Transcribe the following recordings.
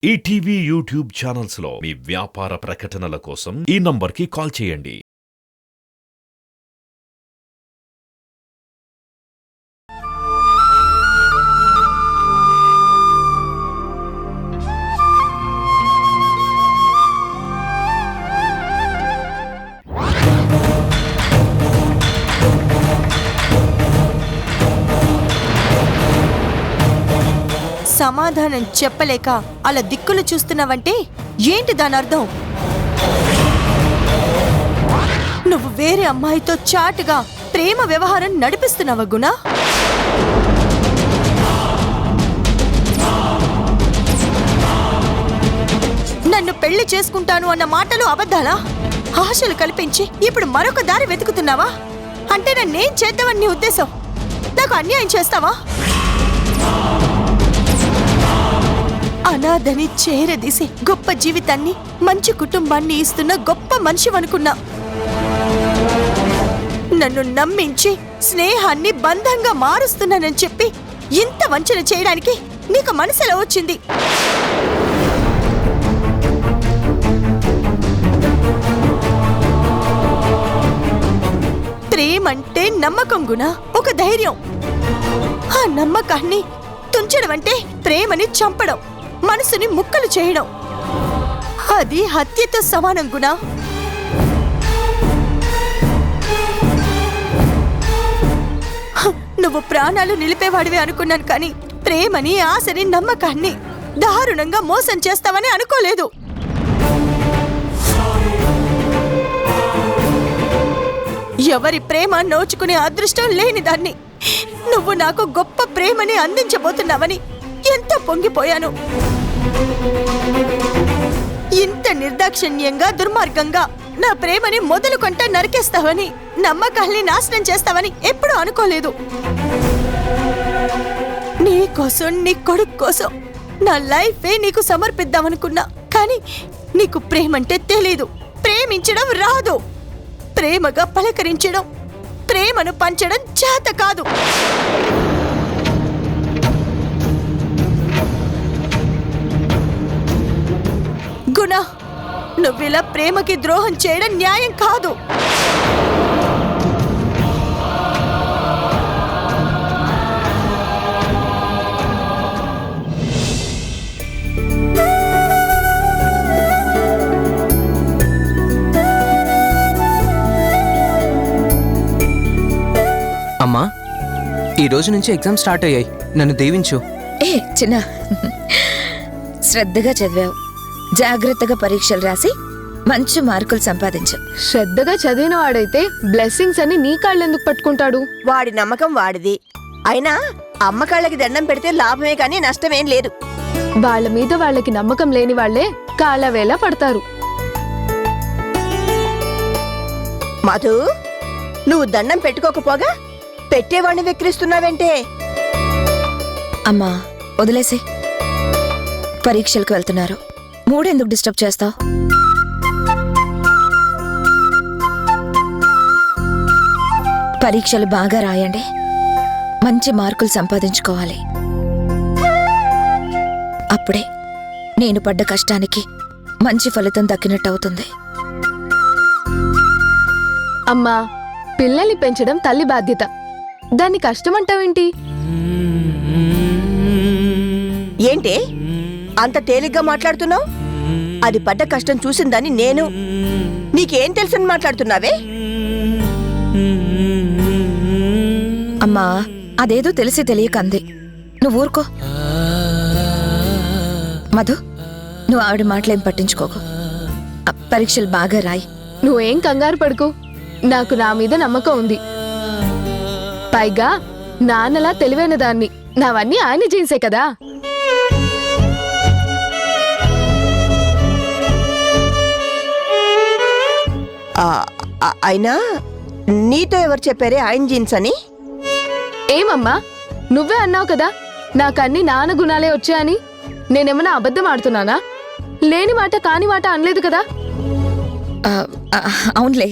ETV YouTube channels లో మీ వ్యాపార ప్రకటనల కోసం ఈ నంబర్కి కాల్ చేయండి. సమాధానం చెప్పలేక అలా దిక్కులు చూస్తున్నావంటే ఏంటి దాని అర్థం? నువ్వు వేరే అమ్మాయితో చాటుగా ప్రేమ వ్యవహారం నడిపిస్తున్నావా గుణ? నన్ను పెళ్లి చేసుకుంటాను అన్న మాటలు అబద్ధాలా? ఆశలు కల్పించి ఇప్పుడు మరొక దారి వెతుకుతున్నావా? అంటే నన్నేం చేద్దామని నీ ఉద్దేశం? నాకు అన్యాయం చేస్తావా? అనాథని చేరదీసి గొప్ప జీవితాన్ని, మంచి కుటుంబాన్ని ఇస్తున్న గొప్ప మనిషి అనుకున్నా. నన్ను నమ్మించి స్నేహాన్ని బంధంగా మారుస్తున్నానని చెప్పి ఇంత వంచన చేయడానికి నీకు మనసులో వచ్చింది? ప్రేమంటే నమ్మకం గుణ, ఒక ధైర్యం. ఆ నమ్మకాన్ని తుంచడం అంటే ప్రేమని చంపడం, మనసుని ముక్కలు చేయడం. అది హత్యతో సమానం గుణ. నువ్వు ప్రాణాలు నిలిపేవాడివి అనుకున్నాను, కానీ ప్రేమని, ఆశని, నమ్మకాన్ని దారుణంగా మోసం చేస్తావని అనుకోలేదు. ఎవరి ప్రేమ నోచుకునే అదృష్టం లేని దాన్ని నువ్వు నాకు గొప్ప ప్రేమని అందించబోతున్నావని ఎంత పొంగిపోయాను. ఇంత నిర్దాక్షిణ్యంగా, దుర్మార్గంగా నా ప్రేమని మొదలు కొంట నరికేస్తావని, నమ్మకాల్ని నాశనం చేస్తావని ఎప్పుడూ అనుకోలేదు. నీ కోసం, నీ కొడుకు కోసం నా లైఫే నీకు సమర్పిద్దామనుకున్నా, కానీ నీకు ప్రేమంటే తెలీదు, ప్రేమించడం రాదు. ప్రేమగా పలకరించడం, ప్రేమను పంచడం చేత కాదు. గుణ, నువ్విలా ప్రేమకి ద్రోహం చేయడం న్యాయం కాదు. అమ్మా, ఈ రోజు నుంచి ఎగ్జామ్ స్టార్ట్ అయ్యాయి, నన్ను దీవించు. చిన్న శ్రద్ధగా చదివావు, జాగ్రత్తగా పరీక్షలు రాసి మంచి మార్కులు సంపాదించు. శ్రద్ధగా చదివిన వాడైతే బ్లెస్సింగ్స్ అని నీ కాళ్ళెందుకు పట్టుకుంటాడు? వాడి నమ్మకం వాడిది. అయినా అమ్మ కాళ్ళకి దండం పెడితే లాభమే కానీ నష్టమేం లేదు. వాళ్ళ మీద వాళ్ళకి నమ్మకం లేని వాళ్లే కాళ్ళ వేళ పడతారు. మధు, నువ్వు దండం పెట్టుకోకపోగా పెట్టేవాడిని వెక్కిరిస్తున్నావేంటే? అమ్మా వదిలేసి, పరీక్షలకు వెళ్తున్నారు, మూడెందుకు డిస్టర్బ్ చేస్తావు? పరీక్షలు బాగా రాయండి, మంచి మార్కులు సంపాదించుకోవాలి. అప్పుడే నేను పడ్డ కష్టానికి మంచి ఫలితం దక్కినట్టు అవుతుంది. అమ్మా, పిల్లల్ని పెంచడం తల్లి బాధ్యత, దాన్ని కష్టమంటావేంటి? ఏంటి అంత తేలిగ్గా మాట్లాడుతున్నావు? అది పడ్డ కష్టం చూసిందని నేను, నీకేం తెలుసని మాట్లాడుతున్నావే? అమ్మా, అదేదో తెలిసి తెలియక అంది, నువ్వు ఊరుకో. మధు, నువ్వు ఆవిడ మాటలేం పట్టించుకోకు, పరీక్షలు బాగా రాయి. నువ్వేం కంగారు పడుకో, నాకు నా మీద నమ్మకం ఉంది. పైగా నాన్నలా తెలివైన దాన్ని, నావన్నీ ఆయన జీన్సే కదా. అయినా నీతో ఎవరు చెప్పారే ఆయన జీన్స్ అని? ఏమమ్మా, నువ్వే అన్నావు కదా నాకన్నీ నాన్న గుణాలే వచ్చాయని. నేనేమన్నా అబద్ధం ఆడుతున్నానా? లేని మాట కాని మాట అనలేదు కదా. అవునులే,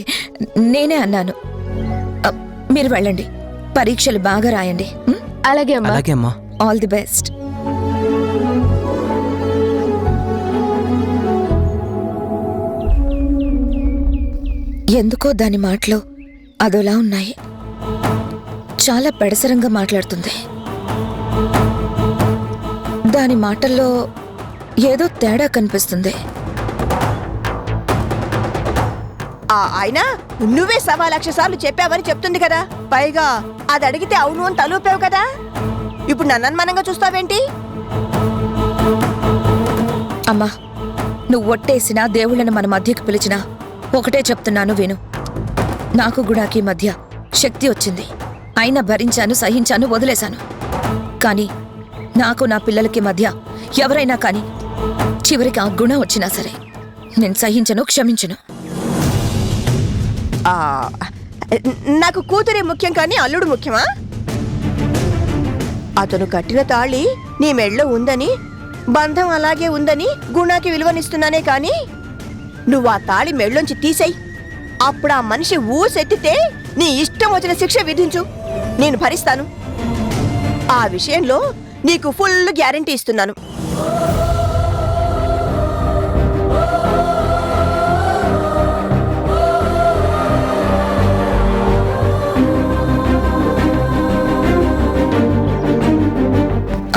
నేనే అన్నాను. మీరు వెళ్ళండి, పరీక్షలు బాగా రాయండి. అలాగే అమ్మా. అలాగే అమ్మా. All the best. ఎందుకో దాని మాటలు అదోలా ఉన్నాయి. చాలా పెడసరంగా మాట్లాడుతుంది. దాని మాటల్లో ఏదో తేడా కనిపిస్తుంది. అయినా నువ్వే 1,00,000 సార్లు చెప్పావని చెప్తుంది కదా. పైగా అది అడిగితే అవును అని తలూపావు కదా. ఇప్పుడు నన్ను అనుమానంగా చూస్తావేంటి? అమ్మా, నువ్వు ఒట్టేసినా దేవుళ్ళని మన మధ్యకి పిలిచినా ఒకటే చెప్తున్నాను విను. నాకు గుణాకి మధ్య శక్తి వచ్చింది. అయినా భరించాను, సహించాను, వదిలేశాను. కానీ నాకు నా పిల్లలకి మధ్య ఎవరైనా కానీ చివరికి ఆ గుణం వచ్చినా సరే నేను సహించను, క్షమించను. నాకు కూతురే ముఖ్యం కానీ అల్లుడు ముఖ్యమా? అతను కట్టిన తాళి నీ మెళ్ళో ఉందని, బంధం అలాగే ఉందని గుణాకి విలువనిస్తున్నానే కానీ నువ్వు ఆ తాళి మెళ్ళోంచి తీసేయి. అప్పుడు ఆ మనిషి ఊసెత్తితే నీ ఇష్టం వచ్చిన శిక్ష విధించు, నేను భరిస్తాను. ఆ విషయంలో నీకు ఫుల్ గ్యారెంటీ ఇస్తున్నాను.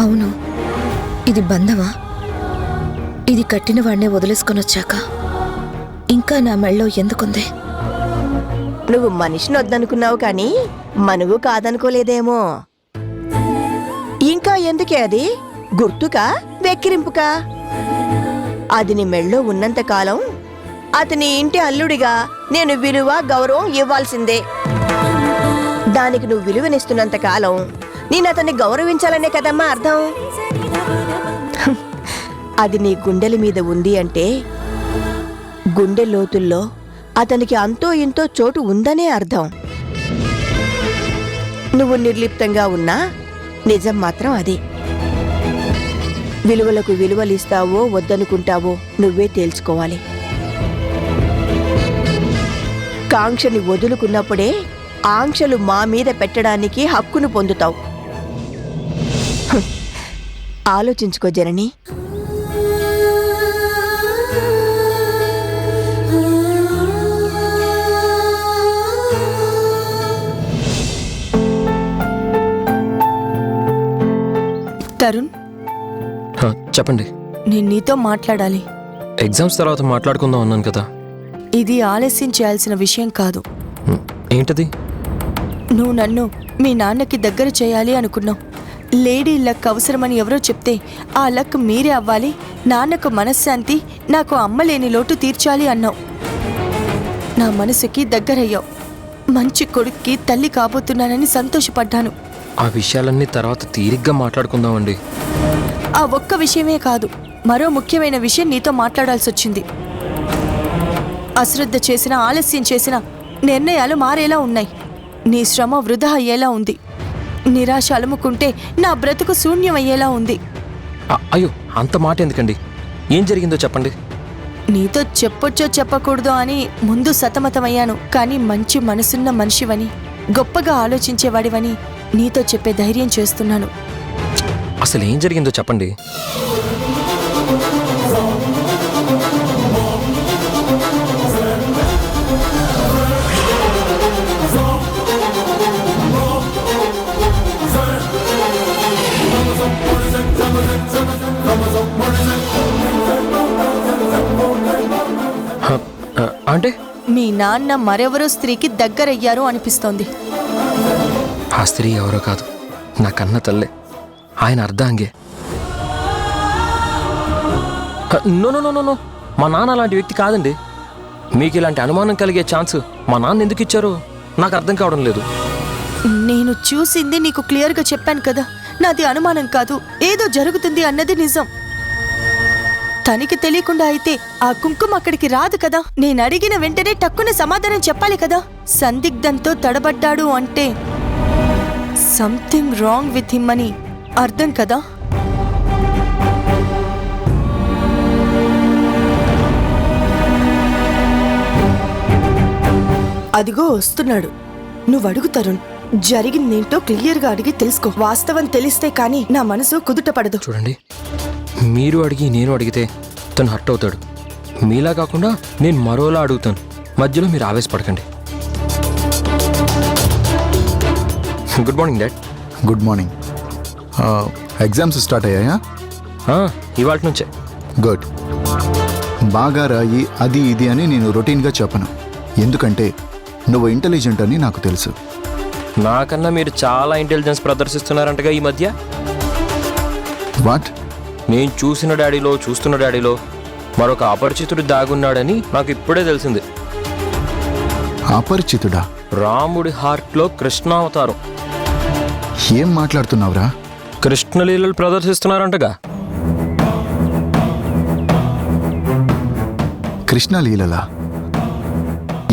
అవును, ఇది బంధమా? ఇది కట్టిన వాడినే వదిలేసుకొని వచ్చాక ఇంకా నా మెళ్ళో ఎందుకుంది? నువ్వు మనిషిని వద్దనుకున్నావు కానీ మనువు కాదనుకోలేదేమో. ఇంకా ఎందుకే అది? గుర్తుకా, వెక్కిరింపుకా? అది నీ మెళ్ళో ఉన్నంతకాలం అతని ఇంటి అల్లుడిగా నేను విలువ, గౌరవం ఇవ్వాల్సిందే. దానికి నువ్వు విలువనిస్తున్నంత కాలం నేను అతన్ని గౌరవించాలనే కదమ్మా అర్థం. అది నీ గుండెల మీద ఉంది అంటే గుండె లోతుల్లో అతనికి అంతో ఇంతో చోటు ఉందనే అర్థం. నువ్వు నిర్లిప్తంగా ఉన్నా నిజం మాత్రం అదే. విలువలకు విలువలిస్తావో వద్దనుకుంటావో నువ్వే తేల్చుకోవాలి. కాంక్షని వదులుకున్నప్పుడే ఆంక్షలు మా మీద పెట్టడానికి హక్కును పొందుతావు. ఆలోచించుకో జనని. తరుణ్, చెప్పండి. నేను నీతో మాట్లాడాలి. ఎగ్జామ్స్ తర్వాత మాట్లాడుకుందాం అన్నాను కదా. ఇది ఆలస్యం చేయాల్సిన విషయం కాదు. ఏంటది? నువ్వు నన్ను మీ నాన్నకి దగ్గర చేయాలి అనుకున్నావు. లేడీ లక్ అవసరమని ఎవరో చెప్తే ఆ లక్ మీరే అవ్వాలి, నాన్నకు మనశ్శాంతి, నాకు అమ్మ లేని లోటు తీర్చాలి అన్నావు. నా మనసుకి దగ్గరయ్యావు. మంచి కొడుక్కి తల్లి కాబోతున్నానని సంతోషపడ్డాను. ఆ విషయాలన్నీ తర్వాత తీరిగ్గా మాట్లాడుకుందామండి. ఆ ఒక్క విషయమే కాదు, మరో ముఖ్యమైన విషయం నీతో మాట్లాడాల్సి వచ్చింది. అశ్రద్ధ చేసిన, ఆలస్యం చేసిన నిర్ణయాలు మారేలా ఉన్నాయి. నీ శ్రమ వృధా అయ్యేలా ఉంది. నిరాశ అలుముకుంటే నా బ్రతుకు శూన్యమయ్యేలా ఉంది. అయ్యో, అంత మాట ఎందుకండి? ఏం జరిగిందో చెప్పండి. నీతో చెప్పొచ్చో చెప్పకూడదో అని ముందు సతమతమయ్యాను. కానీ మంచి మనసున్న మనిషివని, గొప్పగా ఆలోచించేవాడివని నీతో చెప్పే ధైర్యం చేస్తున్నాను. అసలు ఏం జరిగిందో చెప్పండి. అంటే మీ నాన్న మరెవరో స్త్రీకి దగ్గరయ్యారు అనిపిస్తోంది. ఆ స్త్రీ ఎవరో కాదు, నా కన్న తల్లే, ఆయన అర్ధాంగే. నో నో నో నో, మా నాన్న అలాంటి వ్యక్తి కాదండి. మీకు ఇలాంటి అనుమానం కలిగే ఛాన్స్ మా నాన్న ఎందుకు ఇచ్చారో నాకు అర్థం కావడం లేదు. నేను చూసింది నీకు క్లియర్గా చెప్పాను కదా. నాది అనుమానం కాదు, ఏదో జరుగుతుంది అన్నది నిజం. తనకి తెలియకుండా అయితే ఆ కుంకుమ అక్కడికి రాదు కదా. నేను అడిగిన వెంటనే టక్కున సమాధానం చెప్పాలి కదా. సందిగ్ధంతో తడబడ్డాడు అంటే సంథింగ్ రాంగ్ విత్ హిమ్ అని అర్థం కదా. అదిగో వస్తున్నాడు. నువ్వు అడుగు తరుణ్, జరిగిందేంటో క్లియర్గా అడిగి తెలుసుకో. వాస్తవం తెలిస్తే కానీ నా మనసు కుదుట పడదు. చూడండి, మీరు అడిగి నేను అడిగితే తను హర్ట్ అవుతాడు. మీలా కాకుండా నేను మరోలా అడుగుతాను, మధ్యలో మీరు ఆవేశపడకండి. Good morning dad. Good morning. Exams start అయ్యాయా? ఇవాళ నుంచే. గుడ్. బాగా రాయి, అది ఇది అని నేను రొటీన్గా చెప్పను, ఎందుకంటే నువ్వు ఇంటెలిజెంట్ అని నాకు తెలుసు. నాకన్నా మీరు చాలా ఇంటెలిజెన్స్ ప్రదర్శిస్తున్నారంటగా ఈ మధ్య. వాట్? నేను చూస్తున్న డాడీలో మరొక అపరిచితుడు దాగున్నాడని నాకు ఇప్పుడే తెలిసింది. అపరిచితుడా? రాముడి హార్ట్లో కృష్ణావతారం. ఏం మాట్లాడుతున్నావురా? కృష్ణలీలలు ప్రదర్శిస్తున్నారంటగా. కృష్ణలీలలా?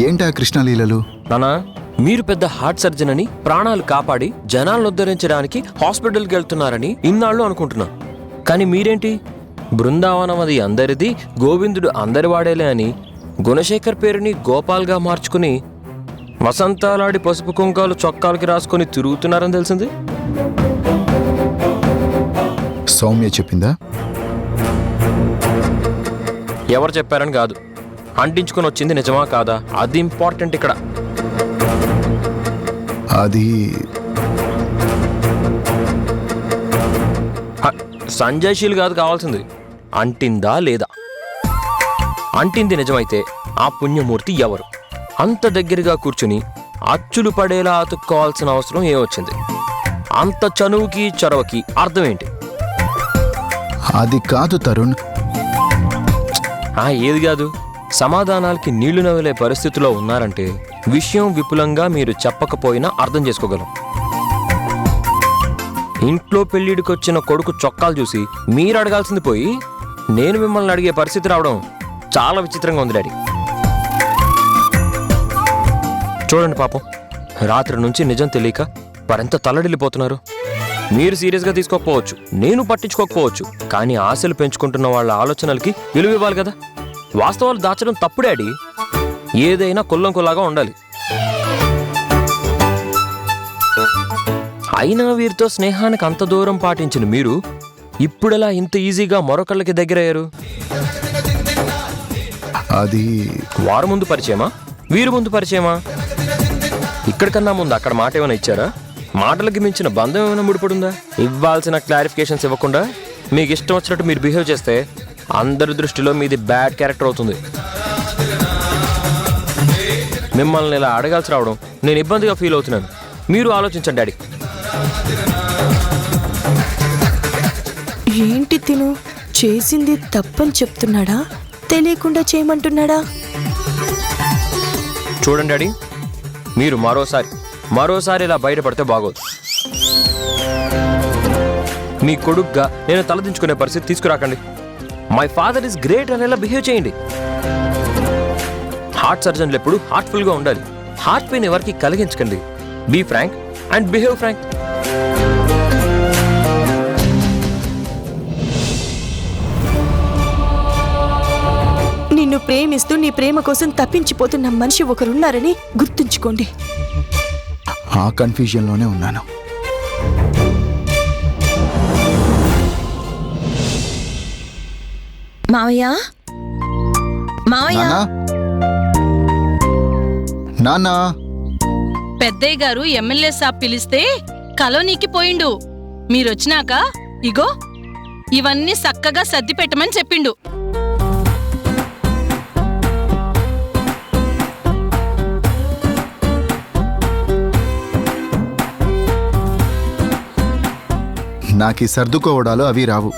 ఏంటా కృష్ణలీలలు? నానా, మీరు పెద్ద హార్ట్ సర్జన్ అని ప్రాణాలు కాపాడి జనాలను ఉద్ధరించడానికి హాస్పిటల్కి వెళ్తున్నారని ఇన్నాళ్ళు అనుకుంటున్నా. కానీ మీరేంటి, బృందావనం అది అందరిది, గోవిందుడు అందరి వాడేలే అని గుణశేఖర్ పేరుని గోపాల్గా మార్చుకుని వసంతాలాడి పసుపు కుంకాలు చొక్కాలకి రాసుకొని తిరుగుతున్నారని తెలిసింది. సౌమ్య చెప్పిందా? ఎవరు చెప్పారని కాదు, అంటించుకొని వచ్చింది నిజమా కాదా అది ఇంపార్టెంట్ ఇక్కడ. అది సంజయ్శీల్ కాదు కావాల్సింది, అంటిందా లేదా. అంటింది నిజమైతే ఆ పుణ్యమూర్తి ఎవరు? అంత దగ్గరగా కూర్చుని అచ్చులు పడేలా అతుక్కోవాల్సిన అవసరం ఏమొచ్చింది? అంత చనువుకి చొరవకి అర్థం ఏంటి? అది కాదు తరుణ్. ఏది కాదు, సమాధానాలకి నీళ్లు నవ్వలే పరిస్థితిలో ఉన్నారంటే విషయం విపులంగా మీరు చెప్పకపోయినా అర్థం చేసుకోగలం. ఇంట్లో పెళ్లిడికొచ్చిన కొడుకు చొక్కాలు చూసి మీరు అడగాల్సింది పోయి నేను మిమ్మల్ని అడిగే పరిస్థితి రావడం చాలా విచిత్రంగా ఉంది డాడీ. చూడండి పాపం, రాత్రి నుంచి నిజం తెలియక వారెంత తల్లడిల్లిపోతున్నారు. మీరు సీరియస్గా తీసుకోకపోవచ్చు, నేను పట్టించుకోకపోవచ్చు, కానీ ఆశలు పెంచుకుంటున్న వాళ్ళ ఆలోచనలకి విలువ ఇవ్వాలి కదా. వాస్తవాలు దాచడం తప్పు డాడీ, ఏదైనా కొల్లంకొల్లాగా ఉండాలి. అయినా వీరితో స్నేహానికి అంత దూరం పాటించిన మీరు ఇప్పుడెలా ఇంత ఈజీగా మరొకళ్ళకి దగ్గరయ్యారు? అది వారు ముందు పరిచయమా, వీరు ముందు పరిచయమా? ఇక్కడికన్నా ముందు అక్కడ మాట ఏమైనా ఇచ్చారా? మాటలకి మించిన బంధం ఏమైనా ముడిపడుందా? ఇవ్వాల్సిన క్లారిఫికేషన్స్ ఇవ్వకుండా మీకు ఇష్టం వచ్చినట్టు మీరు బిహేవ్ చేస్తే అందరి దృష్టిలో మీది బ్యాడ్ క్యారెక్టర్ అవుతుంది. మిమ్మల్ని ఇలా అడగాల్సి రావడం నేను ఇబ్బందిగా ఫీల్ అవుతున్నాను. మీరు ఆలోచించండి డాడీ. ఏంటి తిను చేసింది తప్పని చెప్తున్నాడా, తెలియకుండా చేయమంటున్నాడా? చూడండి డాడీ, మీరు మరోసారి ఇలా బయటపడితే బాగోదు. మీ కొడుగ్గా నేను తలదించుకునే పరిస్థితి తీసుకురాకండి. మై ఫాదర్ ఇస్ గ్రేట్ అనేలా బిహేవ్ చేయండి. హార్ట్ సర్జన్లు ఎప్పుడు హార్ట్ఫుల్గా ఉండాలి. హార్ట్ పెయిన్ ఎవరికి కలిగించకండి. Be frank and behave frank. నిన్ను ప్రేమిస్తూ నీ ప్రేమ కోసం తప్పించిపోతున్న మనిషి ఒకరున్నారని గుర్తుంచుకోండి. ఆ కన్ఫ్యూజన్లోనే ఉన్నాను. మావయ్య, మావయ్య, నాన్నా, పెద్దయ్య గారు ఎమ్మెల్యే సాబ్ పిలిస్తే కలోనీకి పోయిండు. మీరొచ్చినాక ఇగో ఇవన్నీ చక్కగా సర్ది పెట్టమని చెప్పిండు. నాకు ఈ సర్దుకోవడాలు అవి రావు.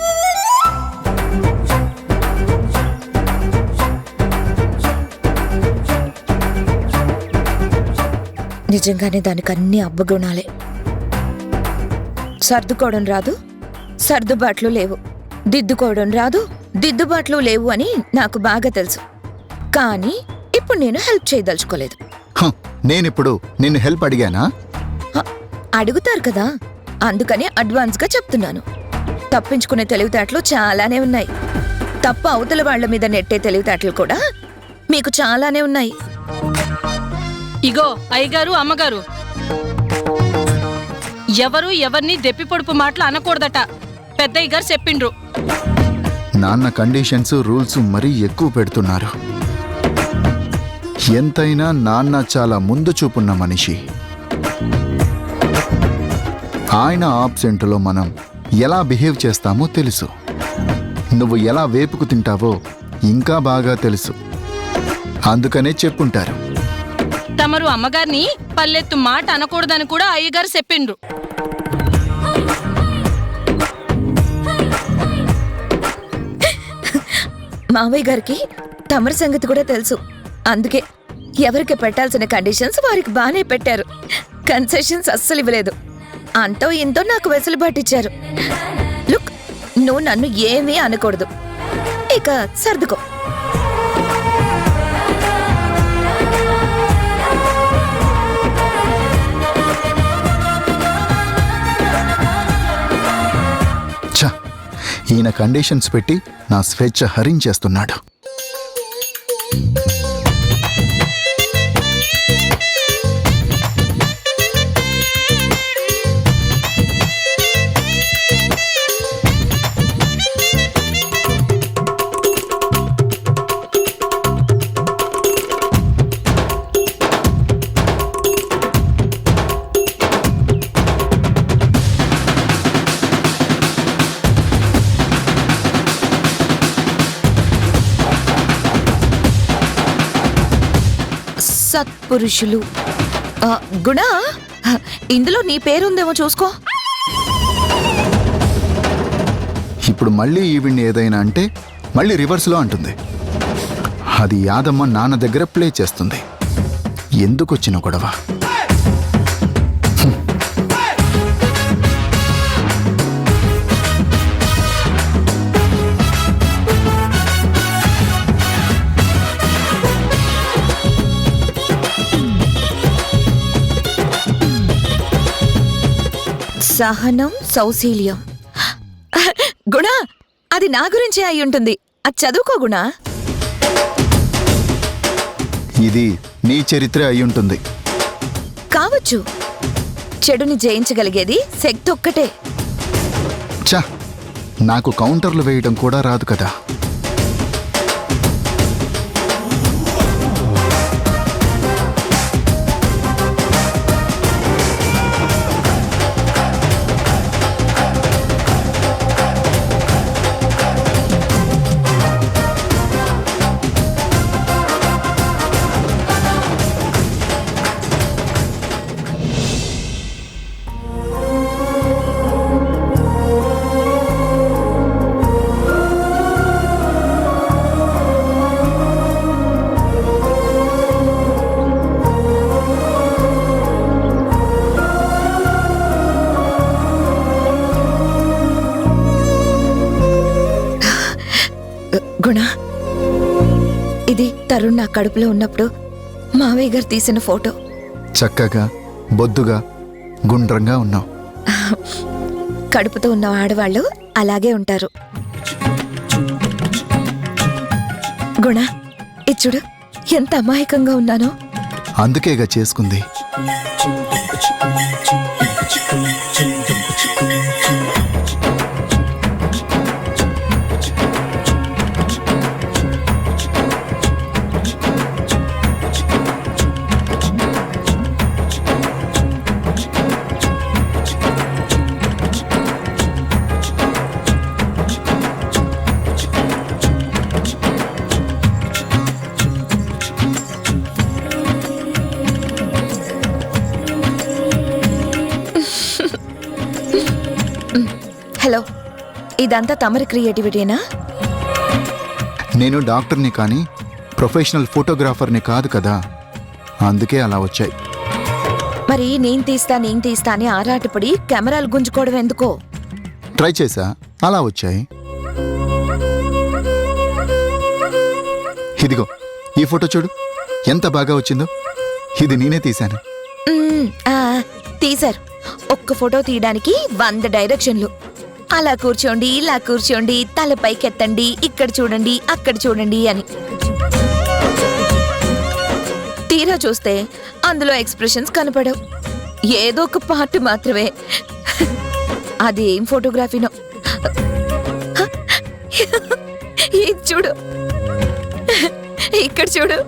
నిజంగానే దానికి అన్ని అబ్బగుణాలే. సర్దుకోవడం రాదు, సర్దుబాట్లు లేవు. దిద్దుకోవడం రాదు, దిద్దుబాట్లు లేవు అని నాకు బాగా తెలుసు. కానీ ఇప్పుడు నేను హెల్ప్ చేయదలుచుకోలేదు. నేనిప్పుడు నిన్ను హెల్ప్ అడిగానా? అడుగుతారు కదా, అందుకని అడ్వాన్స్గా చెప్తున్నాను. తప్పించుకునే తెలివితేటలు చాలానే ఉన్నాయి. తప్పు అవతల వాళ్ల మీద నెట్టే తెలివితేటలు కూడా మీకు చాలానే ఉన్నాయి. ఇగో అయ్యగారు, అమ్మగారు, ఎవరు ఎవరిని దెప్పి పొడుపు మాటలు అనకూడదట పెద్దయ్య గారు చెప్పిండ్రు. నాన్న కండిషన్స్ రూల్స్ మరీ ఎక్కువ పెడుతున్నారు. ఎంతైనా నాన్న చాలా ముందు చూపున్న మనిషి. ఆయన ఆబ్సెంట్లో మనం ఎలా బిహేవ్ చేస్తామో తెలుసు. నువ్వు ఎలా వేపుకు తింటావో ఇంకా బాగా తెలుసు. అందుకనే చెప్పుంటారు. తమరు అమ్మగారిని పల్లెత్తు మాట అనకూడదని కూడా అయ్యగారు చెప్పిండ్రు. మావయ్య గారికి తమరి సంగతి కూడా తెలుసు. అందుకే ఎవరికి పెట్టాల్సిన కండిషన్స్ వారికి బానే పెట్టారు. కన్సెషన్స్ అస్సలు ఇవ్వలేదు. అంతో ఇంతో నాకు వెసులుబాటు ఇచ్చారు. లుక్, నువ్వు నన్ను ఏమీ అనకూడదు. ఇక సర్దుకో. ఛ, ఈయన కండిషన్స్ పెట్టి నా స్వేచ్ఛ హరించేస్తున్నాడు. సత్పురుషులు. గుణ, ఇందులో నీ పేరుందేమో చూసుకో. ఇప్పుడు మళ్ళీ ఈవిడ్ని ఏదైనా అంటే మళ్ళీ రివర్స్లో అంటుంది. అది యాదమ్మ నాన్న దగ్గర ప్లే చేస్తుంది. ఎందుకొచ్చిన గొడవ? సహనం, సౌశీల్యం. గుణ, అది నా గురించే అయి ఉంటుంది. అది చదువుకో గుణ. ఇది నీ చరిత్ర అయ్యుంటుంది. కావచ్చు. చెడుని జయించగలిగేది శక్తి ఒక్కటే. ఛ, నాకు కౌంటర్లు వేయడం కూడా రాదు కదా. గుణ, ఇది తరుణ్ నా కడుపులో ఉన్నప్పుడు మావయ్య గారు తీసిన ఫోటో. చక్కగా, బొద్దుగా, గుండ్రంగా ఉన్నావు. కడుపుతో ఉన్న ఆడవాళ్ళు అలాగే ఉంటారు. గుణ, ఇచ్చుడు ఎంత అమాయకంగా ఉన్నానో. అందుకేగా చేసుకుంది. హలో, ఇదంతా తమరి క్రియేటివిటీనా? నేను డాక్టర్ని కానీ ప్రొఫెషనల్ ఫోటోగ్రాఫర్ని కాదు కదా. అందుకే అలా వచ్చాయి. మరి నేను తీస్తా అని ఆరాటపడి కెమెరాలు గుంజుకోవడం ఎందుకో? ట్రై చేశా, అలా వచ్చాయి. ఇదిగో ఈ ఫోటో చూడు, ఎంత బాగా వచ్చిందో. ఇది నేనే తీశాను. తీశారు. ఒక్క ఫోటో తీయడానికి 100 డైరెక్షన్లు. అలా కూర్చోండి, ఇలా కూర్చోండి, తల పైకెత్తండి, ఇక్కడ చూడండి, అక్కడ చూడండి అని. తీరా చూస్తే అందులో ఎక్స్ప్రెషన్స్ కనపడవు. ఏదో ఒక పార్ట్ మాత్రమే. అది ఏం ఫోటోగ్రఫీనో. ఇది చూడు, ఇక్కడ చూడు,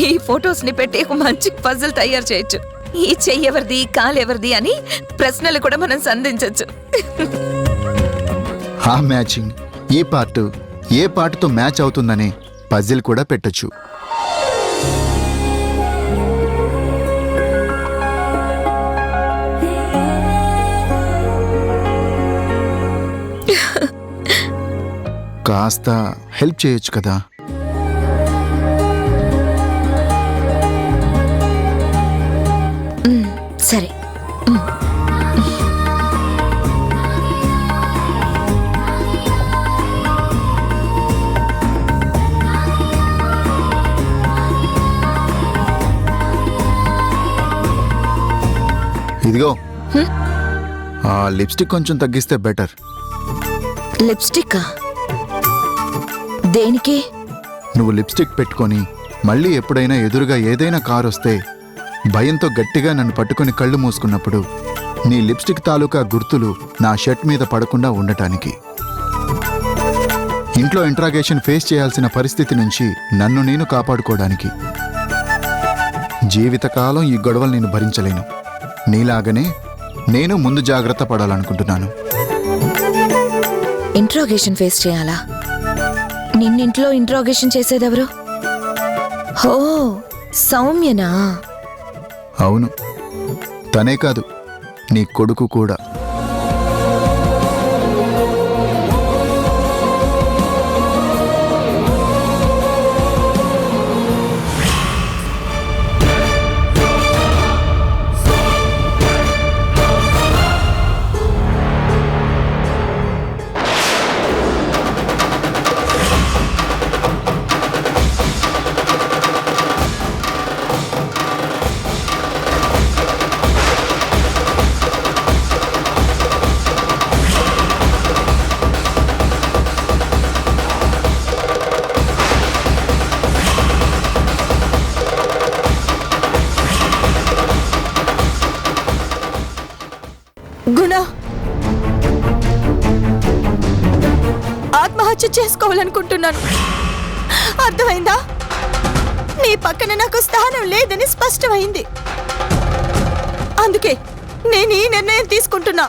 ఈ ఫొటోస్ ని పెట్టి ఒక మంచి పజిల్ తయారు చేయొచ్చు. ఈ చెయ్యెవరిది కాలెవరిది అని ప్రశ్నలు కూడా మనం సంధించొచ్చు. ఆ మ్యాచింగ్ ఈ పార్ట్ ఏ పార్ట్తో మ్యాచ్ అవుతుందనే పజిల్ కూడా పెట్టొచ్చు. కాస్త హెల్ప్ చేయొచ్చు కదా. సరే, ఇదిగో ఆ లిప్స్టిక్ కొంచెం తగ్గిస్తే బెటర్. లిప్స్టిక్ దేనికి? నువ్వు లిప్స్టిక్ పెట్టుకొని మళ్ళీ ఎప్పుడైనా ఎదురుగా ఏదైనా కారు వస్తే భయంతో గట్టిగా నన్ను పట్టుకొని కళ్ళు మూసుకున్నప్పుడు నీ లిప్స్టిక్ తాలూకా గుర్తులు నా షర్ట్ మీద పడకుండా ఉండటానికి. ఇంట్లో ఇంట్రాగేషన్ ఫేస్ చేయాల్సిన పరిస్థితి నుంచి నన్ను నేను కాపాడుకోవడానికి. జీవితకాలం ఈ గొడవలు నేను భరించలేను. నీలాగనే నేను ముందు జాగ్రత్త పడాలనుకుంటున్నాను. ఇంట్రాగేషన్ ఫేస్ చేయాలా? నిన్నింట్లో ఇంట్రాగేషన్ చేసేదెవరు? హో, సౌమ్యనా? అవును, తనే కాదు నీ కొడుకు కూడా. గుణ ఆత్మహత్య చేసుకోవాలనుకుంటున్నాను. అర్థమైందా? నీ పక్కన నాకు స్థానం లేదని స్పష్టమైంది. అందుకే నేను ఈ నిర్ణయం తీసుకుంటున్నా.